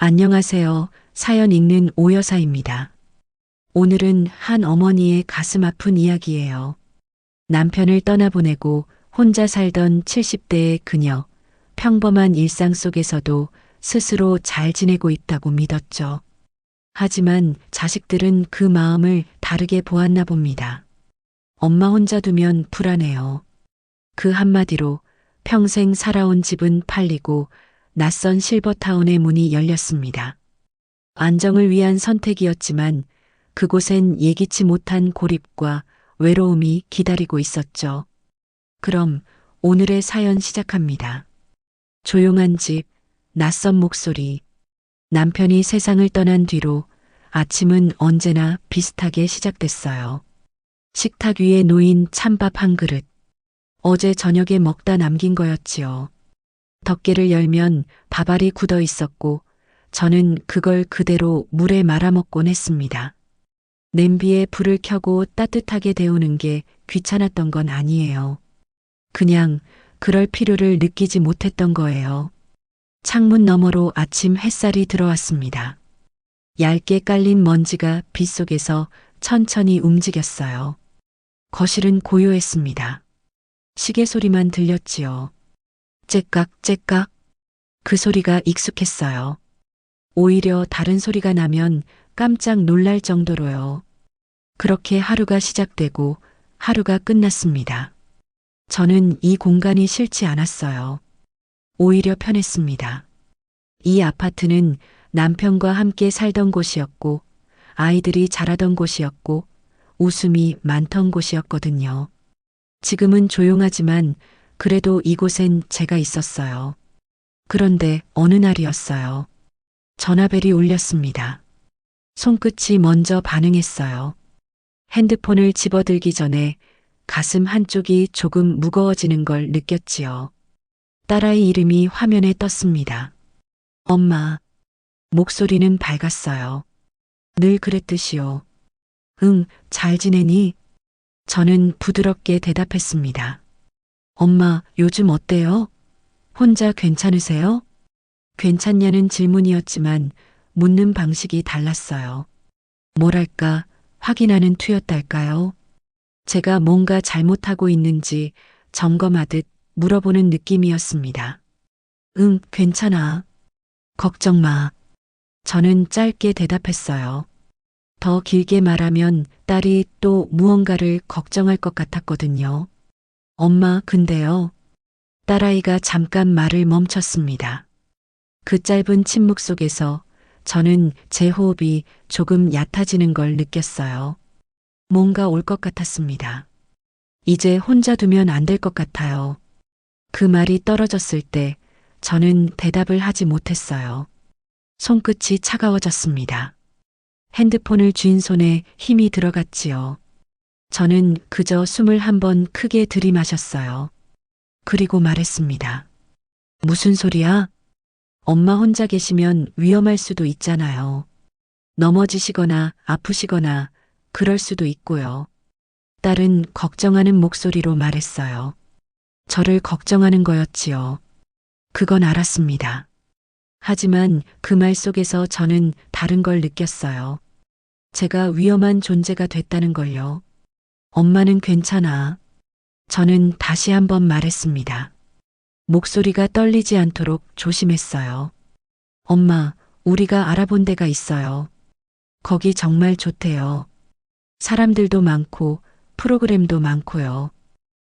안녕하세요. 사연 읽는 오여사입니다. 오늘은 한 어머니의 가슴 아픈 이야기예요. 남편을 떠나보내고 혼자 살던 70대의 그녀, 평범한 일상 속에서도 스스로 잘 지내고 있다고 믿었죠. 하지만 자식들은 그 마음을 다르게 보았나 봅니다. 엄마 혼자 두면 불안해요. 그 한마디로 평생 살아온 집은 팔리고 낯선 실버타운의 문이 열렸습니다. 안정을 위한 선택이었지만 그곳엔 예기치 못한 고립과 외로움이 기다리고 있었죠. 그럼 오늘의 사연 시작합니다. 조용한 집, 낯선 목소리. 남편이 세상을 떠난 뒤로 아침은 언제나 비슷하게 시작됐어요. 식탁 위에 놓인 찬밥 한 그릇. 어제 저녁에 먹다 남긴 거였지요. 덮개를 열면 밥알이 굳어 있었고 저는 그걸 그대로 물에 말아먹곤 했습니다. 냄비에 불을 켜고 따뜻하게 데우는 게 귀찮았던 건 아니에요. 그냥 그럴 필요를 느끼지 못했던 거예요. 창문 너머로 아침 햇살이 들어왔습니다. 얇게 깔린 먼지가 빗속에서 천천히 움직였어요. 거실은 고요했습니다. 시계 소리만 들렸지요. 째깍째깍. 그 소리가 익숙했어요. 오히려 다른 소리가 나면 깜짝 놀랄 정도로요. 그렇게 하루가 시작되고 하루가 끝났습니다. 저는 이 공간이 싫지 않았어요. 오히려 편했습니다. 이 아파트는 남편과 함께 살던 곳이었고, 아이들이 자라던 곳이었고, 웃음이 많던 곳이었거든요. 지금은 조용하지만 그래도 이곳엔 제가 있었어요. 그런데 어느 날이었어요. 전화벨이 울렸습니다. 손끝이 먼저 반응했어요. 핸드폰을 집어들기 전에 가슴 한쪽이 조금 무거워지는 걸 느꼈지요. 딸아이 이름이 화면에 떴습니다. 엄마. 목소리는 밝았어요. 늘 그랬듯이요. 응, 잘 지내니? 저는 부드럽게 대답했습니다. 엄마, 요즘 어때요? 혼자 괜찮으세요? 괜찮냐는 질문이었지만 묻는 방식이 달랐어요. 뭐랄까, 확인하는 투였달까요? 제가 뭔가 잘못하고 있는지 점검하듯 물어보는 느낌이었습니다. 응, 괜찮아. 걱정 마. 저는 짧게 대답했어요. 더 길게 말하면 딸이 또 무언가를 걱정할 것 같았거든요. 엄마, 근데요. 딸아이가 잠깐 말을 멈췄습니다. 그 짧은 침묵 속에서 저는 제 호흡이 조금 얕아지는 걸 느꼈어요. 뭔가 올 것 같았습니다. 이제 혼자 두면 안 될 것 같아요. 그 말이 떨어졌을 때 저는 대답을 하지 못했어요. 손끝이 차가워졌습니다. 핸드폰을 쥔 손에 힘이 들어갔지요. 저는 그저 숨을 한 번 크게 들이마셨어요. 그리고 말했습니다. 무슨 소리야? 엄마 혼자 계시면 위험할 수도 있잖아요. 넘어지시거나 아프시거나 그럴 수도 있고요. 딸은 걱정하는 목소리로 말했어요. 저를 걱정하는 거였지요. 그건 알았습니다. 하지만 그 말 속에서 저는 다른 걸 느꼈어요. 제가 위험한 존재가 됐다는 걸요. 엄마는 괜찮아. 저는 다시 한번 말했습니다. 목소리가 떨리지 않도록 조심했어요. 엄마, 우리가 알아본 데가 있어요. 거기 정말 좋대요. 사람들도 많고 프로그램도 많고요.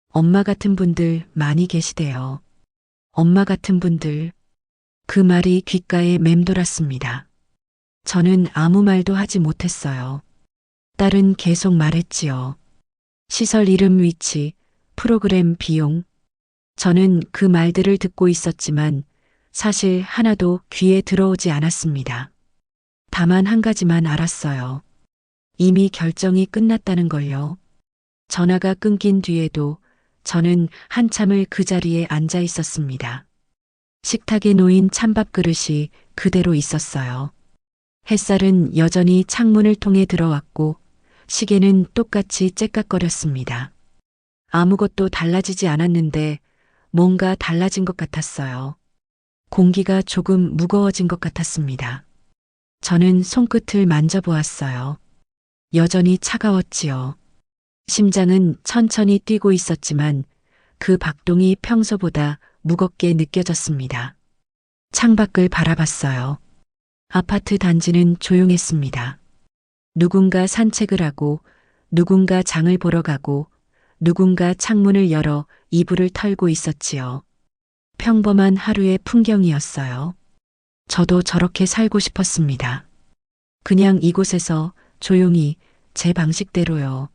엄마 같은 분들 많이 계시대요. 엄마 같은 분들. 그 말이 귓가에 맴돌았습니다. 저는 아무 말도 하지 못했어요. 딸은 계속 말했지요. 시설 이름 위치, 프로그램 비용. 저는 그 말들을 듣고 있었지만 사실 하나도 귀에 들어오지 않았습니다. 다만 한 가지만 알았어요. 이미 결정이 끝났다는 걸요. 전화가 끊긴 뒤에도 저는 한참을 그 자리에 앉아 있었습니다. 식탁에 놓인 찬밥 그릇이 그대로 있었어요. 햇살은 여전히 창문을 통해 들어왔고 시계는 똑같이 째깍거렸습니다. 아무것도 달라지지 않았는데 뭔가 달라진 것 같았어요. 공기가 조금 무거워진 것 같았습니다. 저는 손끝을 만져보았어요. 여전히 차가웠지요. 심장은 천천히 뛰고 있었지만 그 박동이 평소보다 무겁게 느껴졌습니다. 창밖을 바라봤어요. 아파트 단지는 조용했습니다. 누군가 산책을 하고, 누군가 장을 보러 가고, 누군가 창문을 열어 이불을 털고 있었지요. 평범한 하루의 풍경이었어요. 저도 저렇게 살고 싶었습니다. 그냥 이곳에서 조용히 제 방식대로요.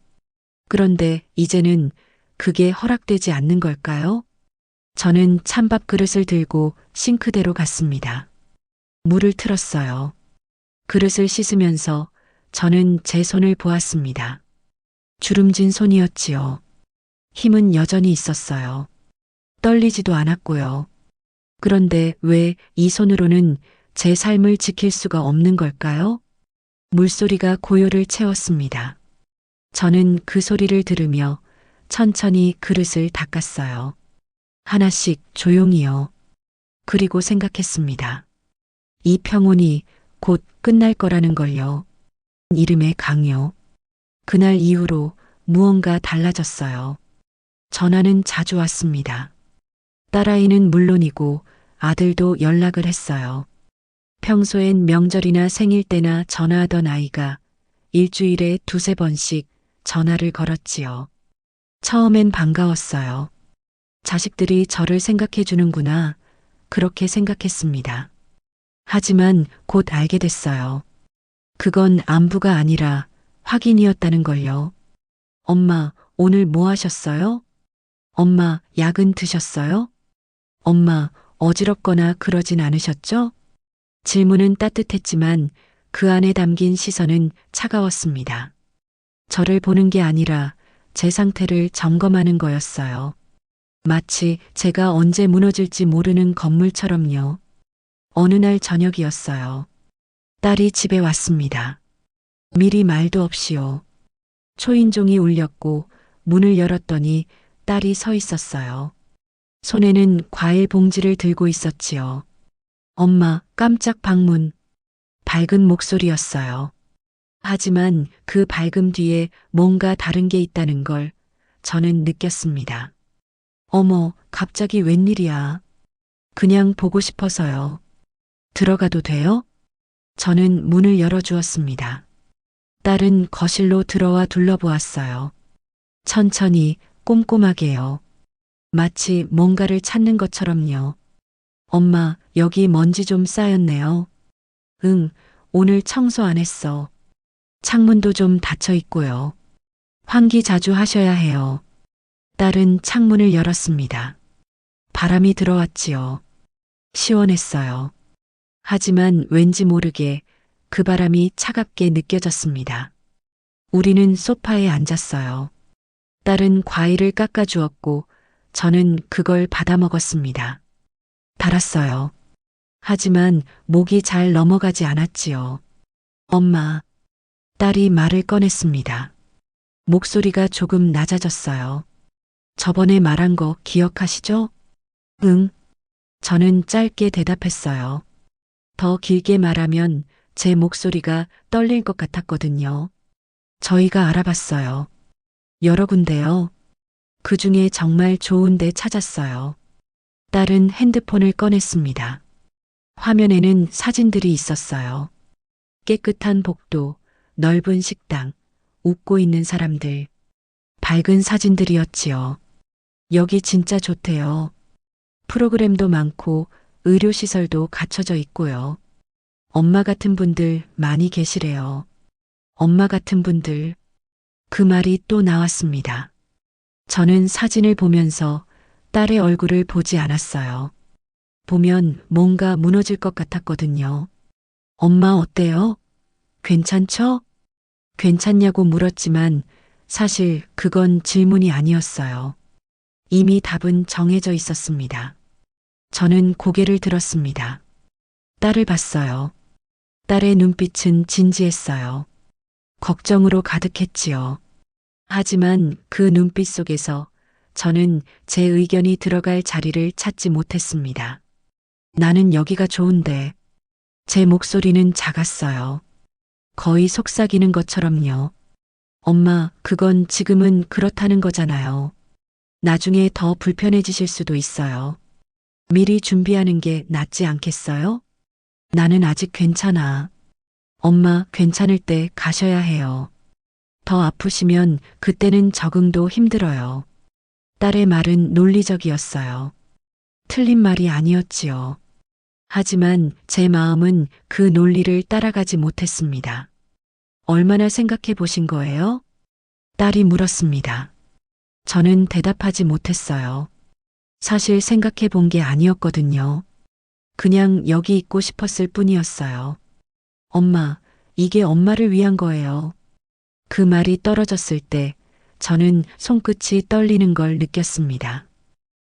그런데 이제는 그게 허락되지 않는 걸까요? 저는 찬밥 그릇을 들고 싱크대로 갔습니다. 물을 틀었어요. 그릇을 씻으면서 저는 제 손을 보았습니다. 주름진 손이었지요. 힘은 여전히 있었어요. 떨리지도 않았고요. 그런데 왜 이 손으로는 제 삶을 지킬 수가 없는 걸까요? 물소리가 고요를 채웠습니다. 저는 그 소리를 들으며 천천히 그릇을 닦았어요. 하나씩 조용히요. 그리고 생각했습니다. 이 평온이 곧 끝날 거라는 걸요. 이름의 강요. 그날 이후로 무언가 달라졌어요. 전화는 자주 왔습니다. 딸아이는 물론이고 아들도 연락을 했어요. 평소엔 명절이나 생일 때나 전화하던 아이가 일주일에 두세 번씩 전화를 걸었지요. 처음엔 반가웠어요. 자식들이 저를 생각해 주는구나. 그렇게 생각했습니다. 하지만 곧 알게 됐어요. 그건 안부가 아니라 확인이었다는 걸요. 엄마, 오늘 뭐 하셨어요? 엄마, 약은 드셨어요? 엄마, 어지럽거나 그러진 않으셨죠? 질문은 따뜻했지만 그 안에 담긴 시선은 차가웠습니다. 저를 보는 게 아니라 제 상태를 점검하는 거였어요. 마치 제가 언제 무너질지 모르는 건물처럼요. 어느 날 저녁이었어요. 딸이 집에 왔습니다. 미리 말도 없이요. 초인종이 울렸고 문을 열었더니 딸이 서 있었어요. 손에는 과일 봉지를 들고 있었지요. 엄마, 깜짝 방문. 밝은 목소리였어요. 하지만 그 밝음 뒤에 뭔가 다른 게 있다는 걸 저는 느꼈습니다. 어머, 갑자기 웬일이야. 그냥 보고 싶어서요. 들어가도 돼요? 저는 문을 열어주었습니다. 딸은 거실로 들어와 둘러보았어요. 천천히, 꼼꼼하게요. 마치 뭔가를 찾는 것처럼요. 엄마, 여기 먼지 좀 쌓였네요. 응, 오늘 청소 안 했어. 창문도 좀 닫혀 있고요. 환기 자주 하셔야 해요. 딸은 창문을 열었습니다. 바람이 들어왔지요. 시원했어요. 하지만 왠지 모르게 그 바람이 차갑게 느껴졌습니다. 우리는 소파에 앉았어요. 딸은 과일을 깎아주었고 저는 그걸 받아 먹었습니다. 달았어요. 하지만 목이 잘 넘어가지 않았지요. 엄마, 딸이 말을 꺼냈습니다. 목소리가 조금 낮아졌어요. 저번에 말한 거 기억하시죠? 응. 저는 짧게 대답했어요. 더 길게 말하면 제 목소리가 떨릴 것 같았거든요. 저희가 알아봤어요. 여러 군데요. 그 중에 정말 좋은 데 찾았어요. 딸은 핸드폰을 꺼냈습니다. 화면에는 사진들이 있었어요. 깨끗한 복도, 넓은 식당, 웃고 있는 사람들. 밝은 사진들이었지요. 여기 진짜 좋대요. 프로그램도 많고 의료시설도 갖춰져 있고요. 엄마 같은 분들 많이 계시래요. 엄마 같은 분들. 그 말이 또 나왔습니다. 저는 사진을 보면서 딸의 얼굴을 보지 않았어요. 보면 뭔가 무너질 것 같았거든요. 엄마 어때요? 괜찮죠? 괜찮냐고 물었지만 사실 그건 질문이 아니었어요. 이미 답은 정해져 있었습니다. 저는 고개를 들었습니다. 딸을 봤어요. 딸의 눈빛은 진지했어요. 걱정으로 가득했지요. 하지만 그 눈빛 속에서 저는 제 의견이 들어갈 자리를 찾지 못했습니다. 나는 여기가 좋은데. 제 목소리는 작았어요. 거의 속삭이는 것처럼요. 엄마, 그건 지금은 그렇다는 거잖아요. 나중에 더 불편해지실 수도 있어요. 미리 준비하는 게 낫지 않겠어요? 나는 아직 괜찮아. 엄마, 괜찮을 때 가셔야 해요. 더 아프시면 그때는 적응도 힘들어요. 딸의 말은 논리적이었어요. 틀린 말이 아니었지요. 하지만 제 마음은 그 논리를 따라가지 못했습니다. 얼마나 생각해 보신 거예요? 딸이 물었습니다. 저는 대답하지 못했어요. 사실 생각해 본 게 아니었거든요. 그냥 여기 있고 싶었을 뿐이었어요. 엄마, 이게 엄마를 위한 거예요. 그 말이 떨어졌을 때 저는 손끝이 떨리는 걸 느꼈습니다.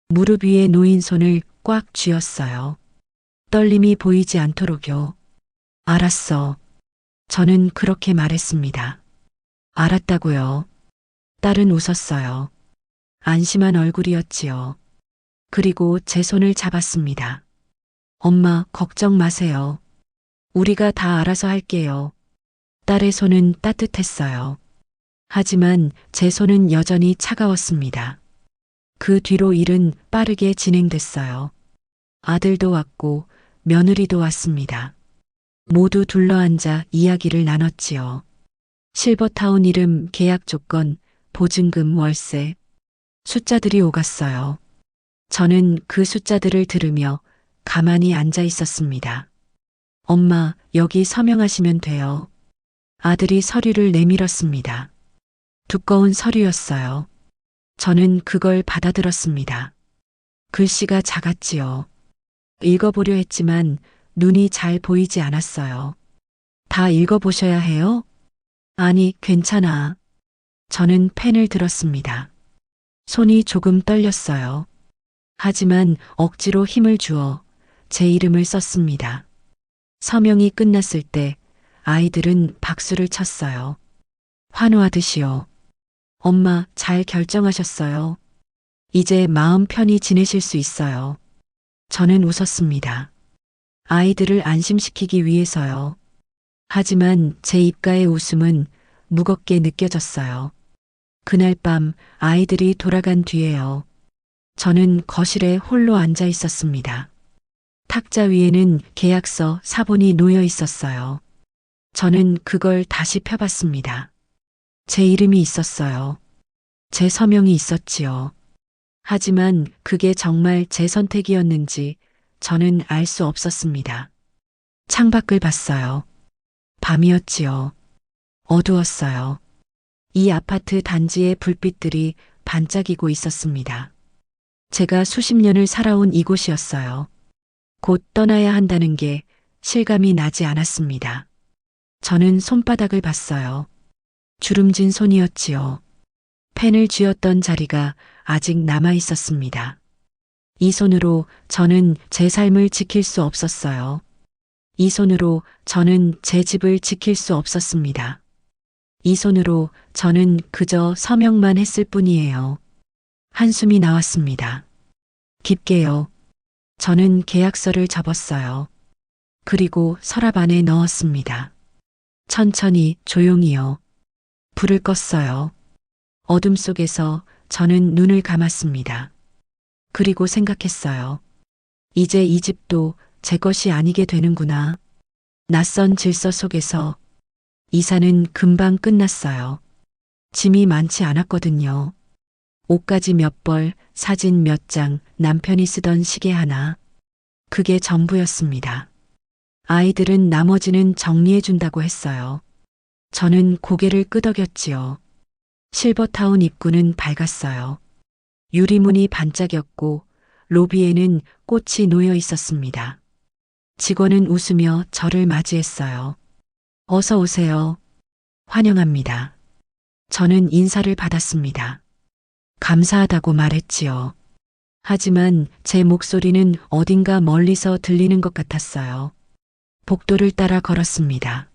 무릎 위에 놓인 손을 꽉 쥐었어요. 떨림이 보이지 않도록요. 알았어. 저는 그렇게 말했습니다. 알았다고요. 딸은 웃었어요. 안심한 얼굴이었지요. 그리고 제 손을 잡았습니다. 엄마, 걱정 마세요. 우리가 다 알아서 할게요. 딸의 손은 따뜻했어요. 하지만 제 손은 여전히 차가웠습니다. 그 뒤로 일은 빠르게 진행됐어요. 아들도 왔고 며느리도 왔습니다. 모두 둘러앉아 이야기를 나눴지요. 실버타운 이름, 계약 조건, 보증금, 월세. 숫자들이 오갔어요. 저는 그 숫자들을 들으며 가만히 앉아 있었습니다. 엄마, 여기 서명하시면 돼요. 아들이 서류를 내밀었습니다. 두꺼운 서류였어요. 저는 그걸 받아들었습니다. 글씨가 작았지요. 읽어보려 했지만 눈이 잘 보이지 않았어요. 다 읽어보셔야 해요? 아니, 괜찮아. 저는 펜을 들었습니다. 손이 조금 떨렸어요. 하지만 억지로 힘을 주어 제 이름을 썼습니다. 서명이 끝났을 때 아이들은 박수를 쳤어요. 환호하듯이요. 엄마, 잘 결정하셨어요. 이제 마음 편히 지내실 수 있어요. 저는 웃었습니다. 아이들을 안심시키기 위해서요. 하지만 제 입가의 웃음은 무겁게 느껴졌어요. 그날 밤 아이들이 돌아간 뒤에요. 저는 거실에 홀로 앉아 있었습니다. 탁자 위에는 계약서 사본이 놓여 있었어요. 저는 그걸 다시 펴봤습니다. 제 이름이 있었어요. 제 서명이 있었지요. 하지만 그게 정말 제 선택이었는지 저는 알 수 없었습니다. 창밖을 봤어요. 밤이었지요. 어두웠어요. 이 아파트 단지의 불빛들이 반짝이고 있었습니다. 제가 수십 년을 살아온 이곳이었어요. 곧 떠나야 한다는 게 실감이 나지 않았습니다. 저는 손바닥을 봤어요. 주름진 손이었지요. 펜을 쥐었던 자리가 아직 남아 있었습니다. 이 손으로 저는 제 삶을 지킬 수 없었어요. 이 손으로 저는 제 집을 지킬 수 없었습니다. 이 손으로 저는 그저 서명만 했을 뿐이에요. 한숨이 나왔습니다. 깊게요. 저는 계약서를 접었어요. 그리고 서랍 안에 넣었습니다. 천천히, 조용히요. 불을 껐어요. 어둠 속에서 저는 눈을 감았습니다. 그리고 생각했어요. 이제 이 집도 제 것이 아니게 되는구나. 낯선 질서 속에서 이사는 금방 끝났어요. 짐이 많지 않았거든요. 옷가지 몇 벌, 사진 몇 장, 남편이 쓰던 시계 하나. 그게 전부였습니다. 아이들은 나머지는 정리해준다고 했어요. 저는 고개를 끄덕였지요. 실버타운 입구는 밝았어요. 유리문이 반짝였고 로비에는 꽃이 놓여 있었습니다. 직원은 웃으며 저를 맞이했어요. 어서 오세요. 환영합니다. 저는 인사를 받았습니다. 감사하다고 말했지요. 하지만 제 목소리는 어딘가 멀리서 들리는 것 같았어요. 복도를 따라 걸었습니다.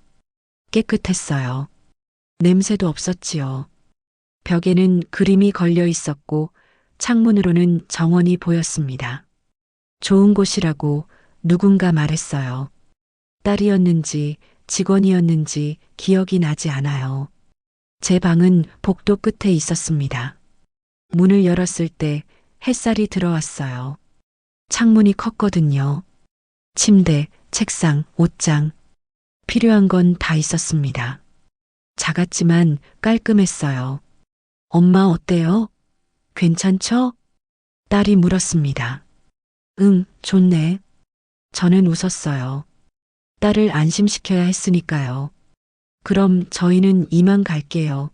깨끗했어요. 냄새도 없었지요. 벽에는 그림이 걸려 있었고 창문으로는 정원이 보였습니다. 좋은 곳이라고 누군가 말했어요. 딸이었는지 직원이었는지 기억이 나지 않아요. 제 방은 복도 끝에 있었습니다. 문을 열었을 때 햇살이 들어왔어요. 창문이 컸거든요. 침대, 책상, 옷장. 필요한 건 다 있었습니다. 작았지만 깔끔했어요. 엄마 어때요? 괜찮죠? 딸이 물었습니다. 응, 좋네. 저는 웃었어요. 딸을 안심시켜야 했으니까요. 그럼 저희는 이만 갈게요.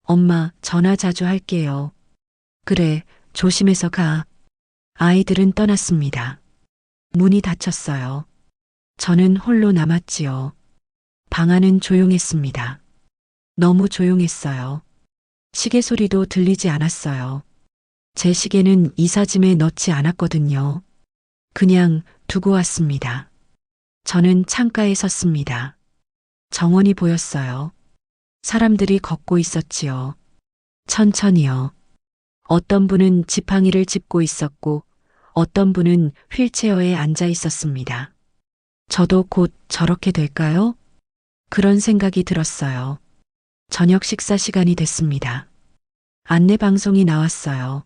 엄마, 전화 자주 할게요. 그래, 조심해서 가. 아이들은 떠났습니다. 문이 닫혔어요. 저는 홀로 남았지요. 방 안은 조용했습니다. 너무 조용했어요. 시계 소리도 들리지 않았어요. 제 시계는 이삿짐에 넣지 않았거든요. 그냥 두고 왔습니다. 저는 창가에 섰습니다. 정원이 보였어요. 사람들이 걷고 있었지요. 천천히요. 어떤 분은 지팡이를 짚고 있었고 어떤 분은 휠체어에 앉아 있었습니다. 저도 곧 저렇게 될까요? 그런 생각이 들었어요. 저녁 식사 시간이 됐습니다. 안내 방송이 나왔어요.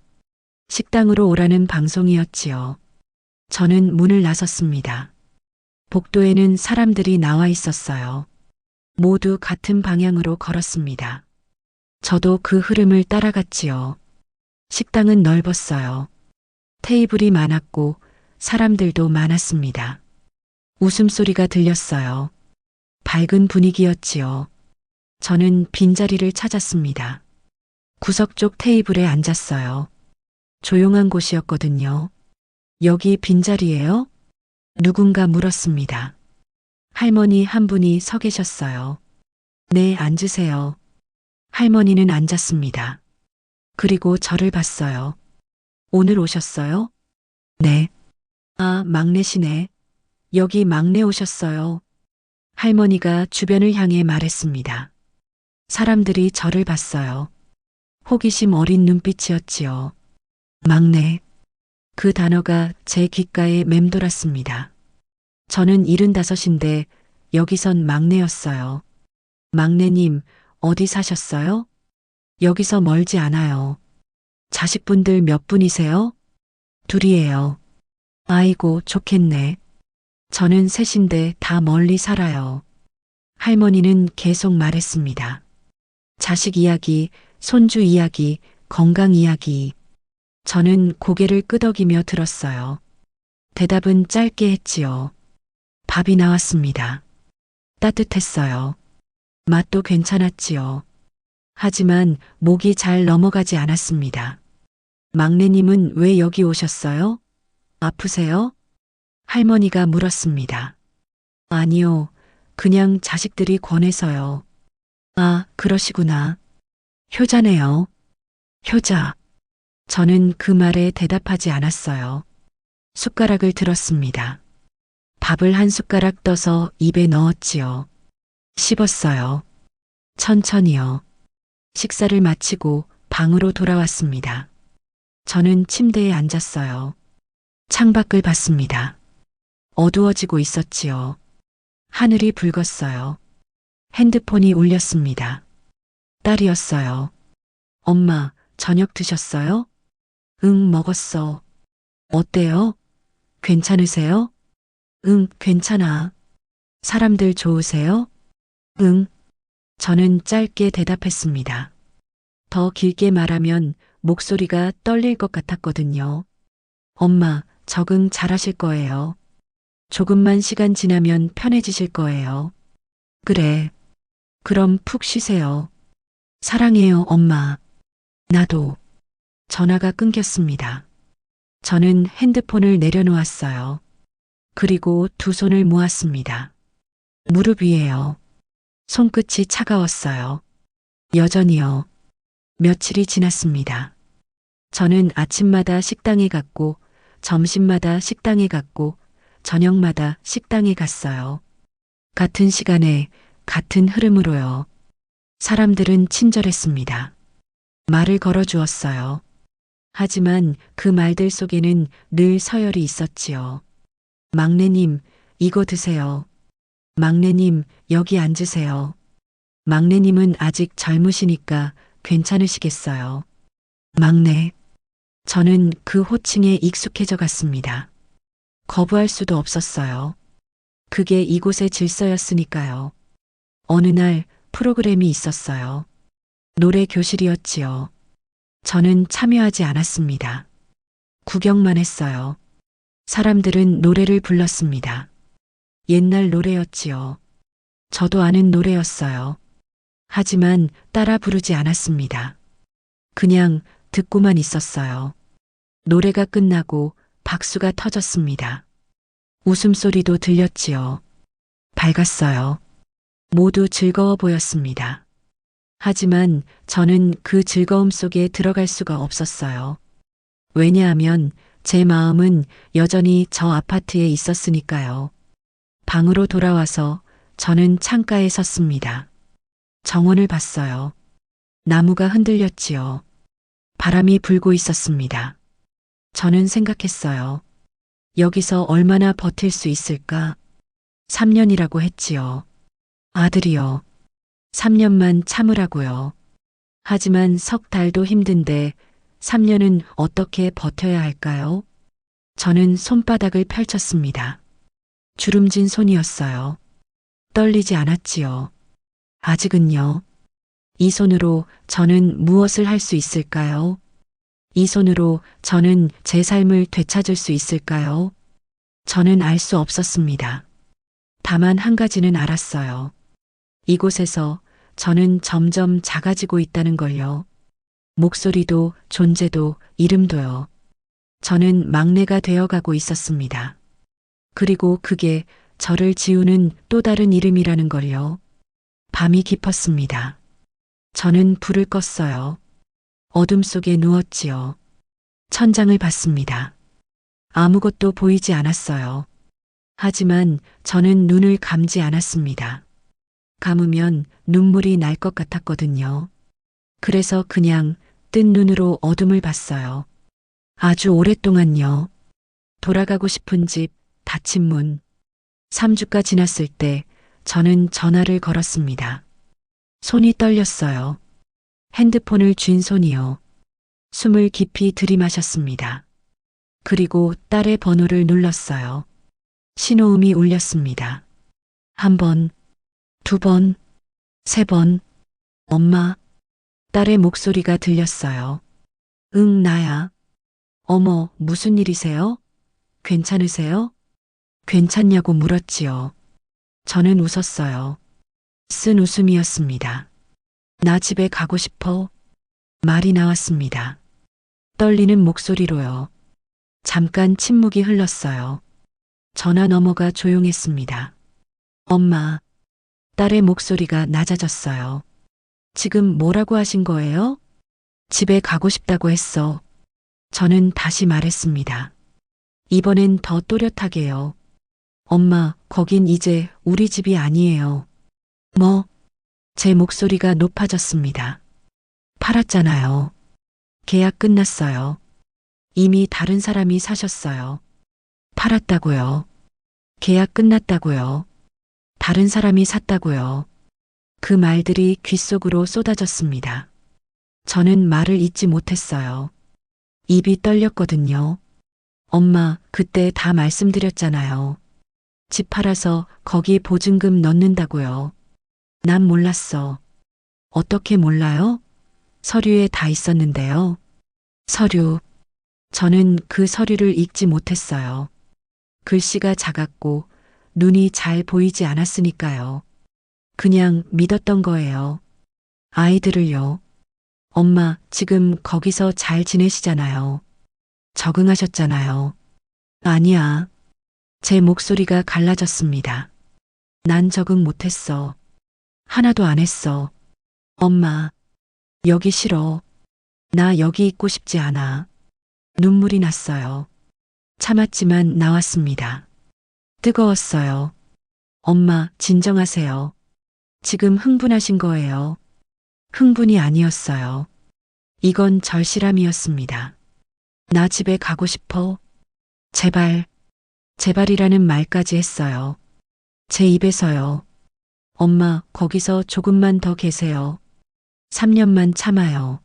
식당으로 오라는 방송이었지요. 저는 문을 나섰습니다. 복도에는 사람들이 나와 있었어요. 모두 같은 방향으로 걸었습니다. 저도 그 흐름을 따라갔지요. 식당은 넓었어요. 테이블이 많았고 사람들도 많았습니다. 웃음소리가 들렸어요. 밝은 분위기였지요. 저는 빈자리를 찾았습니다. 구석 쪽 테이블에 앉았어요. 조용한 곳이었거든요. 여기 빈자리예요? 누군가 물었습니다. 할머니 한 분이 서 계셨어요. 네, 앉으세요. 할머니는 앉았습니다. 그리고 저를 봤어요. 오늘 오셨어요? 네. 아, 막내시네. 여기 막내 오셨어요. 할머니가 주변을 향해 말했습니다. 사람들이 저를 봤어요. 호기심 어린 눈빛이었지요. 막내. 그 단어가 제 귓가에 맴돌았습니다. 저는 75인데 여기선 막내였어요. 막내님, 어디 사셨어요? 여기서 멀지 않아요. 자식분들 몇 분이세요? 둘이에요. 아이고, 좋겠네. 저는 셋인데 다 멀리 살아요. 할머니는 계속 말했습니다. 자식 이야기, 손주 이야기, 건강 이야기. 저는 고개를 끄덕이며 들었어요. 대답은 짧게 했지요. 밥이 나왔습니다. 따뜻했어요. 맛도 괜찮았지요. 하지만 목이 잘 넘어가지 않았습니다. 막내님은 왜 여기 오셨어요? 아프세요? 할머니가 물었습니다. 아니요, 그냥 자식들이 권해서요. 아, 그러시구나. 효자네요. 효자. 저는 그 말에 대답하지 않았어요. 숟가락을 들었습니다. 밥을 한 숟가락 떠서 입에 넣었지요. 씹었어요. 천천히요. 식사를 마치고 방으로 돌아왔습니다. 저는 침대에 앉았어요. 창밖을 봤습니다. 어두워지고 있었지요. 하늘이 붉었어요. 핸드폰이 울렸습니다. 딸이었어요. 엄마, 저녁 드셨어요? 응, 먹었어. 어때요? 괜찮으세요? 응, 괜찮아. 사람들 좋으세요? 응. 저는 짧게 대답했습니다. 더 길게 말하면 목소리가 떨릴 것 같았거든요. 엄마, 적응 잘하실 거예요. 조금만 시간 지나면 편해지실 거예요. 그래. 그럼 푹 쉬세요. 사랑해요, 엄마. 나도. 전화가 끊겼습니다. 저는 핸드폰을 내려놓았어요. 그리고 두 손을 모았습니다. 무릎 위에요. 손끝이 차가웠어요. 여전히요. 며칠이 지났습니다. 저는 아침마다 식당에 갔고, 점심마다 식당에 갔고, 저녁마다 식당에 갔어요. 같은 시간에, 같은 흐름으로요. 사람들은 친절했습니다. 말을 걸어주었어요. 하지만 그 말들 속에는 늘 서열이 있었지요. 막내님, 이거 드세요. 막내님, 여기 앉으세요. 막내님은 아직 젊으시니까 괜찮으시겠어요. 막내. 저는 그 호칭에 익숙해져 갔습니다. 거부할 수도 없었어요. 그게 이곳의 질서였으니까요. 어느 날 프로그램이 있었어요. 노래 교실이었지요. 저는 참여하지 않았습니다. 구경만 했어요. 사람들은 노래를 불렀습니다. 옛날 노래였지요. 저도 아는 노래였어요. 하지만 따라 부르지 않았습니다. 그냥 듣고만 있었어요. 노래가 끝나고 박수가 터졌습니다. 웃음소리도 들렸지요. 밝았어요. 모두 즐거워 보였습니다. 하지만 저는 그 즐거움 속에 들어갈 수가 없었어요. 왜냐하면 제 마음은 여전히 저 아파트에 있었으니까요. 방으로 돌아와서 저는 창가에 섰습니다. 정원을 봤어요. 나무가 흔들렸지요. 바람이 불고 있었습니다. 저는 생각했어요. 여기서 얼마나 버틸 수 있을까? 3년이라고 했지요. 아들이요. 3년만 참으라고요. 하지만 석 달도 힘든데 3년은 어떻게 버텨야 할까요? 저는 손바닥을 펼쳤습니다. 주름진 손이었어요. 떨리지 않았지요. 아직은요. 이 손으로 저는 무엇을 할 수 있을까요? 이 손으로 저는 제 삶을 되찾을 수 있을까요? 저는 알 수 없었습니다. 다만 한 가지는 알았어요. 이곳에서 저는 점점 작아지고 있다는 걸요. 목소리도 존재도 이름도요. 저는 막내가 되어가고 있었습니다. 그리고 그게 저를 지우는 또 다른 이름이라는 걸요. 밤이 깊었습니다. 저는 불을 껐어요. 어둠 속에 누웠지요. 천장을 봤습니다. 아무것도 보이지 않았어요. 하지만 저는 눈을 감지 않았습니다. 감으면 눈물이 날 것 같았거든요. 그래서 그냥 뜬 눈으로 어둠을 봤어요. 아주 오랫동안요. 돌아가고 싶은 집, 닫힌 문. 3주가 지났을 때 저는 전화를 걸었습니다. 손이 떨렸어요. 핸드폰을 쥔 손이요. 숨을 깊이 들이마셨습니다. 그리고 딸의 번호를 눌렀어요. 신호음이 울렸습니다. 한 번, 두 번, 세 번. 엄마. 딸의 목소리가 들렸어요. 응, 나야. 어머, 무슨 일이세요? 괜찮으세요? 괜찮냐고 물었지요. 저는 웃었어요. 쓴 웃음이었습니다. 나 집에 가고 싶어. 말이 나왔습니다. 떨리는 목소리로요. 잠깐 침묵이 흘렀어요. 전화 너머가 조용했습니다. 엄마. 딸의 목소리가 낮아졌어요. 지금 뭐라고 하신 거예요? 집에 가고 싶다고 했어. 저는 다시 말했습니다. 이번엔 더 또렷하게요. 엄마, 거긴 이제 우리 집이 아니에요. 뭐? 제 목소리가 높아졌습니다. 팔았잖아요. 계약 끝났어요. 이미 다른 사람이 사셨어요. 팔았다고요. 계약 끝났다고요. 다른 사람이 샀다고요. 그 말들이 귓속으로 쏟아졌습니다. 저는 말을 잇지 못했어요. 입이 떨렸거든요. 엄마, 그때 다 말씀드렸잖아요. 집 팔아서 거기 보증금 넣는다고요. 난 몰랐어. 어떻게 몰라요? 서류에 다 있었는데요. 서류. 저는 그 서류를 읽지 못했어요. 글씨가 작았고 눈이 잘 보이지 않았으니까요. 그냥 믿었던 거예요. 아이들을요. 엄마, 지금 거기서 잘 지내시잖아요. 적응하셨잖아요. 아니야. 제 목소리가 갈라졌습니다. 난 적응 못했어. 하나도 안 했어. 엄마, 여기 싫어. 나 여기 있고 싶지 않아. 눈물이 났어요. 참았지만 나왔습니다. 뜨거웠어요. 엄마, 진정하세요. 지금 흥분하신 거예요. 흥분이 아니었어요. 이건 절실함이었습니다. 나 집에 가고 싶어. 제발, 제발이라는 말까지 했어요. 제 입에서요. 엄마, 거기서 조금만 더 계세요. 3년만 참아요.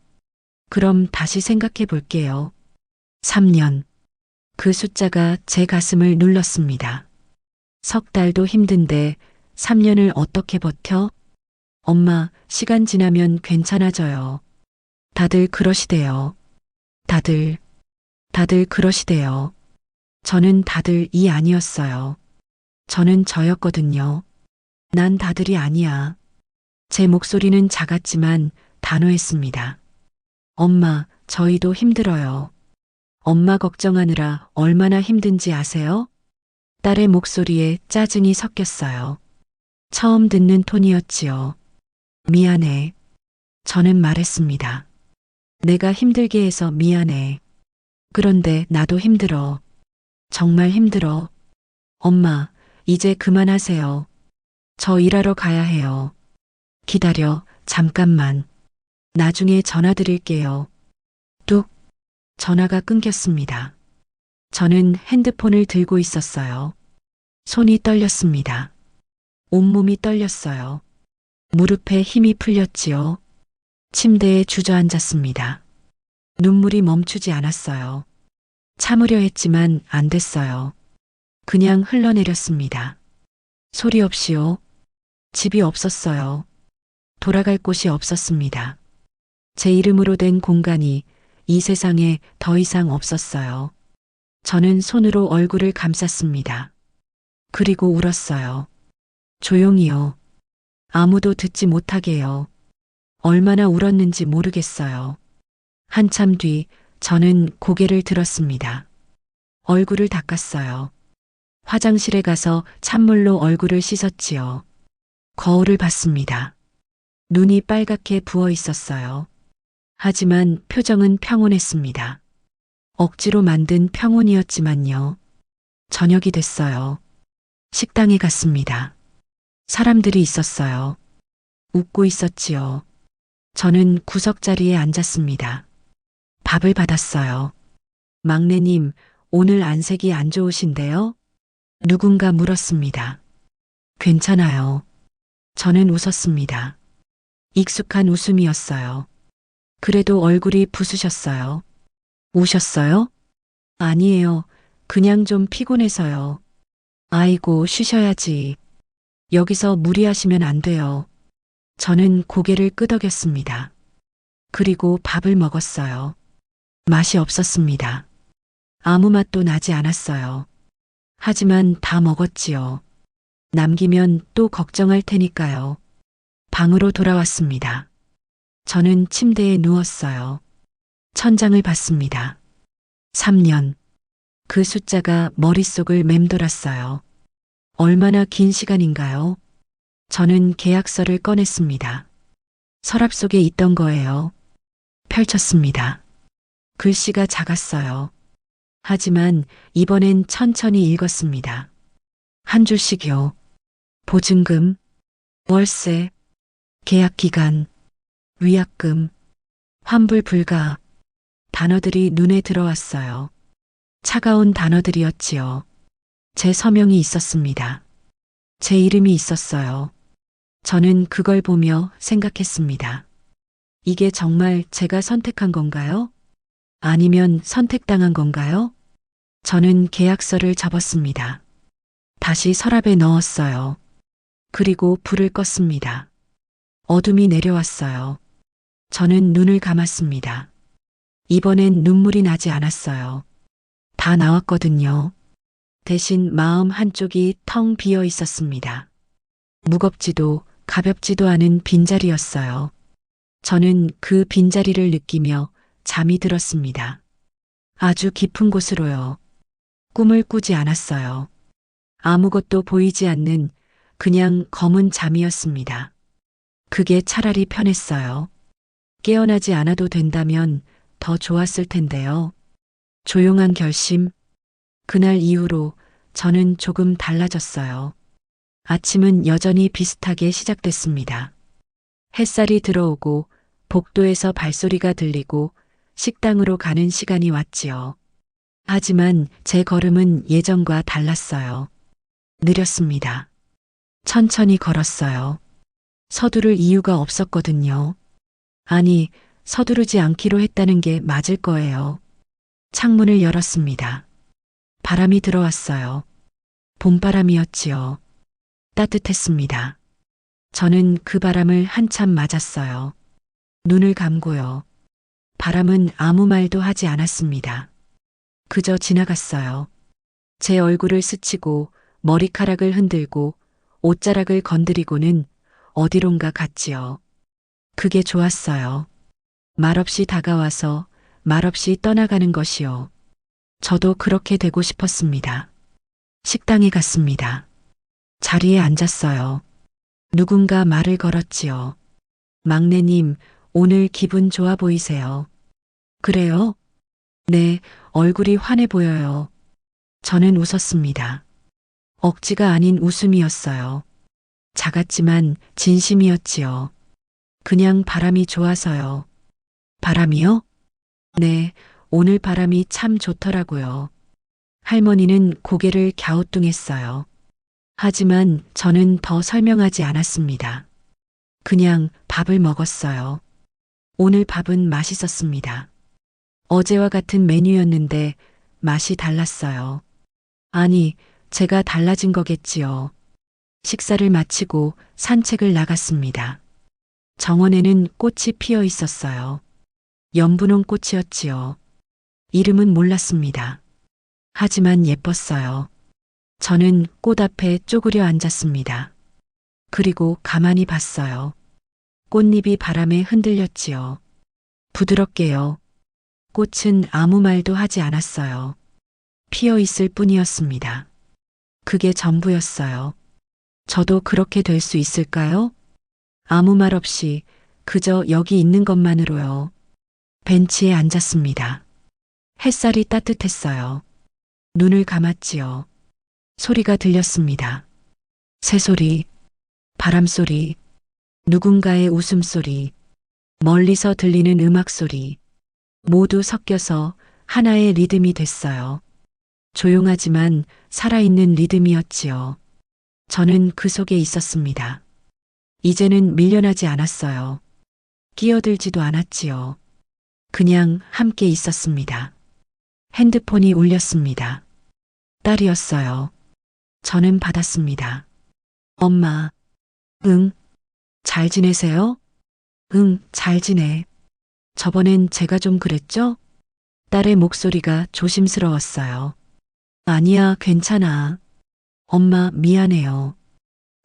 그럼 다시 생각해 볼게요. 3년. 그 숫자가 제 가슴을 눌렀습니다. 석 달도 힘든데 3년을 어떻게 버텨? 엄마, 시간 지나면 괜찮아져요. 다들 그러시대요. 다들 그러시대요. 저는 다들 이 아니었어요. 저는 저였거든요. 난 다들이 아니야. 제 목소리는 작았지만 단호했습니다. 엄마, 저희도 힘들어요. 엄마 걱정하느라 얼마나 힘든지 아세요? 딸의 목소리에 짜증이 섞였어요. 처음 듣는 톤이었지요. 미안해. 저는 말했습니다. 내가 힘들게 해서 미안해. 그런데 나도 힘들어. 정말 힘들어. 엄마, 이제 그만하세요. 저 일하러 가야 해요. 기다려, 잠깐만. 나중에 전화 드릴게요. 뚝. 전화가 끊겼습니다. 저는 핸드폰을 들고 있었어요. 손이 떨렸습니다. 온몸이 떨렸어요. 무릎에 힘이 풀렸지요. 침대에 주저앉았습니다. 눈물이 멈추지 않았어요. 참으려 했지만 안 됐어요. 그냥 흘러내렸습니다. 소리 없이요. 집이 없었어요. 돌아갈 곳이 없었습니다. 제 이름으로 된 공간이 이 세상에 더 이상 없었어요. 저는 손으로 얼굴을 감쌌습니다. 그리고 울었어요. 조용히요. 아무도 듣지 못하게요. 얼마나 울었는지 모르겠어요. 한참 뒤 저는 고개를 들었습니다. 얼굴을 닦았어요. 화장실에 가서 찬물로 얼굴을 씻었지요. 거울을 봤습니다. 눈이 빨갛게 부어 있었어요. 하지만 표정은 평온했습니다. 억지로 만든 평온이었지만요. 저녁이 됐어요. 식당에 갔습니다. 사람들이 있었어요. 웃고 있었지요. 저는 구석자리에 앉았습니다. 밥을 받았어요. 막내님, 오늘 안색이 안 좋으신데요? 누군가 물었습니다. 괜찮아요. 저는 웃었습니다. 익숙한 웃음이었어요. 그래도 얼굴이 부으셨어요. 우셨어요? 아니에요. 그냥 좀 피곤해서요. 아이고, 쉬셔야지. 여기서 무리하시면 안 돼요. 저는 고개를 끄덕였습니다. 그리고 밥을 먹었어요. 맛이 없었습니다. 아무 맛도 나지 않았어요. 하지만 다 먹었지요. 남기면 또 걱정할 테니까요. 방으로 돌아왔습니다. 저는 침대에 누웠어요. 천장을 봤습니다. 3년. 그 숫자가 머릿속을 맴돌았어요. 얼마나 긴 시간인가요? 저는 계약서를 꺼냈습니다. 서랍 속에 있던 거예요. 펼쳤습니다. 글씨가 작았어요. 하지만 이번엔 천천히 읽었습니다. 한 줄씩요. 보증금, 월세, 계약 기간, 위약금, 환불 불가. 단어들이 눈에 들어왔어요. 차가운 단어들이었지요. 제 서명이 있었습니다. 제 이름이 있었어요. 저는 그걸 보며 생각했습니다. 이게 정말 제가 선택한 건가요? 아니면 선택당한 건가요? 저는 계약서를 접었습니다. 다시 서랍에 넣었어요. 그리고 불을 껐습니다. 어둠이 내려왔어요. 저는 눈을 감았습니다. 이번엔 눈물이 나지 않았어요. 다 나왔거든요. 대신 마음 한쪽이 텅 비어 있었습니다. 무겁지도 가볍지도 않은 빈자리였어요. 저는 그 빈자리를 느끼며 잠이 들었습니다. 아주 깊은 곳으로요. 꿈을 꾸지 않았어요. 아무것도 보이지 않는 그냥 검은 잠이었습니다. 그게 차라리 편했어요. 깨어나지 않아도 된다면 더 좋았을 텐데요. 조용한 결심. 그날 이후로 저는 조금 달라졌어요. 아침은 여전히 비슷하게 시작됐습니다. 햇살이 들어오고 복도에서 발소리가 들리고 식당으로 가는 시간이 왔지요. 하지만 제 걸음은 예전과 달랐어요. 느렸습니다. 천천히 걸었어요. 서두를 이유가 없었거든요. 아니, 서두르지 않기로 했다는 게 맞을 거예요. 창문을 열었습니다. 바람이 들어왔어요. 봄바람이었지요. 따뜻했습니다. 저는 그 바람을 한참 맞았어요. 눈을 감고요. 바람은 아무 말도 하지 않았습니다. 그저 지나갔어요. 제 얼굴을 스치고 머리카락을 흔들고 옷자락을 건드리고는 어디론가 갔지요. 그게 좋았어요. 말없이 다가와서 말없이 떠나가는 것이요. 저도 그렇게 되고 싶었습니다. 식당에 갔습니다. 자리에 앉았어요. 누군가 말을 걸었지요. 막내님, 오늘 기분 좋아 보이세요. 그래요? 네, 얼굴이 환해 보여요. 저는 웃었습니다. 억지가 아닌 웃음이었어요. 작았지만 진심이었지요. 그냥 바람이 좋아서요. 바람이요? 네, 오늘 바람이 참 좋더라고요. 할머니는 고개를 갸우뚱했어요. 하지만 저는 더 설명하지 않았습니다. 그냥 밥을 먹었어요. 오늘 밥은 맛있었습니다. 어제와 같은 메뉴였는데 맛이 달랐어요. 아니, 제가 달라진 거겠지요. 식사를 마치고 산책을 나갔습니다. 정원에는 꽃이 피어 있었어요. 연분홍 꽃이었지요. 이름은 몰랐습니다. 하지만 예뻤어요. 저는 꽃 앞에 쪼그려 앉았습니다. 그리고 가만히 봤어요. 꽃잎이 바람에 흔들렸지요. 부드럽게요. 꽃은 아무 말도 하지 않았어요. 피어 있을 뿐이었습니다. 그게 전부였어요. 저도 그렇게 될 수 있을까요? 아무 말 없이 그저 여기 있는 것만으로요. 벤치에 앉았습니다. 햇살이 따뜻했어요. 눈을 감았지요. 소리가 들렸습니다. 새소리, 바람소리, 누군가의 웃음소리, 멀리서 들리는 음악소리, 모두 섞여서 하나의 리듬이 됐어요. 조용하지만 살아있는 리듬이었지요. 저는 그 속에 있었습니다. 이제는 밀려나지 않았어요. 끼어들지도 않았지요. 그냥 함께 있었습니다. 핸드폰이 울렸습니다. 딸이었어요. 저는 받았습니다. 엄마. 응. 잘 지내세요? 응, 잘 지내. 저번엔 제가 좀 그랬죠? 딸의 목소리가 조심스러웠어요. 아니야, 괜찮아. 엄마, 미안해요.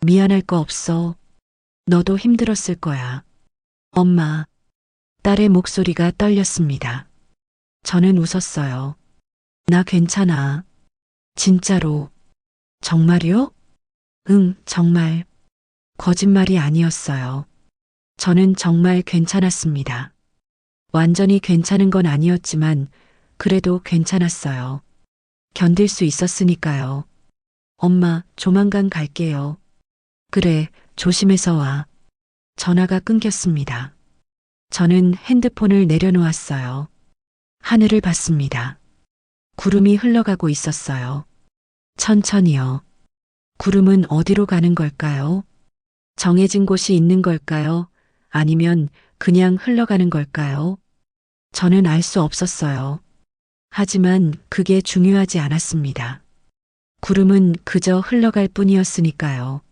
미안할 거 없어. 너도 힘들었을 거야. 엄마. 딸의 목소리가 떨렸습니다. 저는 웃었어요. 나 괜찮아. 진짜로. 정말요? 응, 정말. 거짓말이 아니었어요. 저는 정말 괜찮았습니다. 완전히 괜찮은 건 아니었지만 그래도 괜찮았어요. 견딜 수 있었으니까요. 엄마, 조만간 갈게요. 그래, 조심해서 와. 전화가 끊겼습니다. 저는 핸드폰을 내려놓았어요. 하늘을 봤습니다. 구름이 흘러가고 있었어요. 천천히요. 구름은 어디로 가는 걸까요? 정해진 곳이 있는 걸까요? 아니면 그냥 흘러가는 걸까요? 저는 알 수 없었어요. 하지만 그게 중요하지 않았습니다. 구름은 그저 흘러갈 뿐이었으니까요.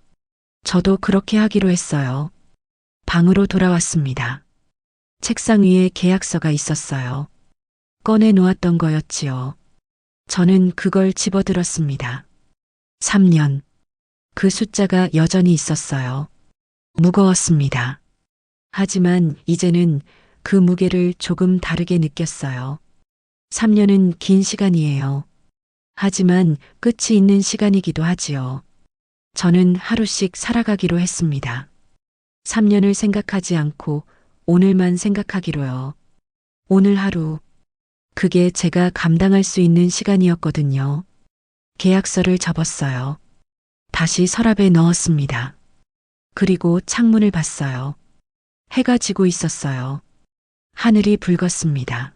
저도 그렇게 하기로 했어요. 방으로 돌아왔습니다. 책상 위에 계약서가 있었어요. 꺼내 놓았던 거였지요. 저는 그걸 집어들었습니다. 3년. 그 숫자가 여전히 있었어요. 무거웠습니다. 하지만 이제는 그 무게를 조금 다르게 느꼈어요. 3년은 긴 시간이에요. 하지만 끝이 있는 시간이기도 하지요. 저는 하루씩 살아가기로 했습니다. 3년을 생각하지 않고 오늘만 생각하기로요. 오늘 하루. 그게 제가 감당할 수 있는 시간이었거든요. 계약서를 접었어요. 다시 서랍에 넣었습니다. 그리고 창문을 봤어요. 해가 지고 있었어요. 하늘이 붉었습니다.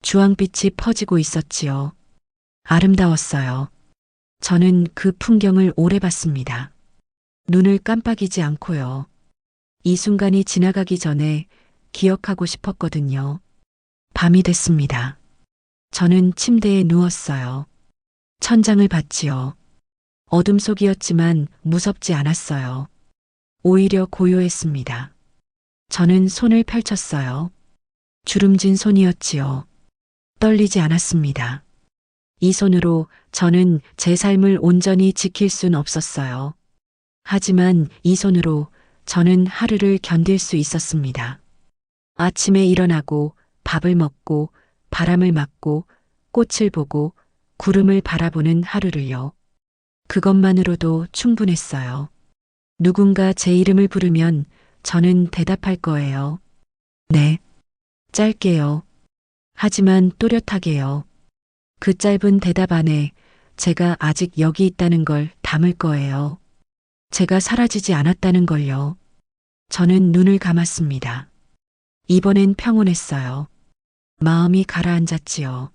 주황빛이 퍼지고 있었지요. 아름다웠어요. 저는 그 풍경을 오래 봤습니다. 눈을 깜빡이지 않고요. 이 순간이 지나가기 전에 기억하고 싶었거든요. 밤이 됐습니다. 저는 침대에 누웠어요. 천장을 봤지요. 어둠 속이었지만 무섭지 않았어요. 오히려 고요했습니다. 저는 손을 펼쳤어요. 주름진 손이었지요. 떨리지 않았습니다. 이 손으로 저는 제 삶을 온전히 지킬 순 없었어요. 하지만 이 손으로 저는 하루를 견딜 수 있었습니다. 아침에 일어나고 밥을 먹고 바람을 맞고 꽃을 보고 구름을 바라보는 하루를요. 그것만으로도 충분했어요. 누군가 제 이름을 부르면 저는 대답할 거예요. 네. 짧게요. 하지만 또렷하게요. 그 짧은 대답 안에 제가 아직 여기 있다는 걸 담을 거예요. 제가 사라지지 않았다는 걸요. 저는 눈을 감았습니다. 이번엔 평온했어요. 마음이 가라앉았지요.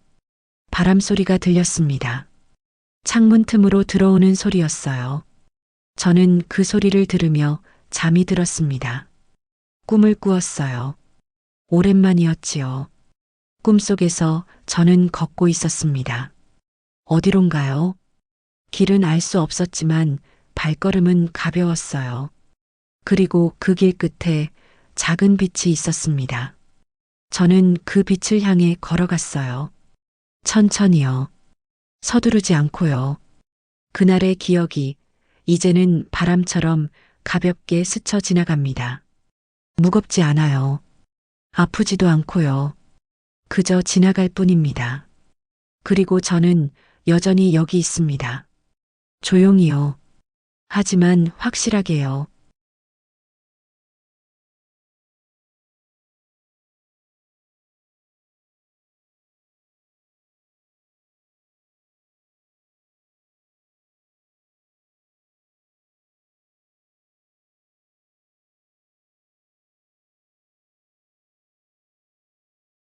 바람 소리가 들렸습니다. 창문 틈으로 들어오는 소리였어요. 저는 그 소리를 들으며 잠이 들었습니다. 꿈을 꾸었어요. 오랜만이었지요. 꿈속에서 저는 걷고 있었습니다. 어디론가요? 길은 알 수 없었지만 발걸음은 가벼웠어요. 그리고 그 길 끝에 작은 빛이 있었습니다. 저는 그 빛을 향해 걸어갔어요. 천천히요. 서두르지 않고요. 그날의 기억이 이제는 바람처럼 가볍게 스쳐 지나갑니다. 무겁지 않아요. 아프지도 않고요. 그저 지나갈 뿐입니다. 그리고 저는 여전히 여기 있습니다. 조용히요. 하지만 확실하게요.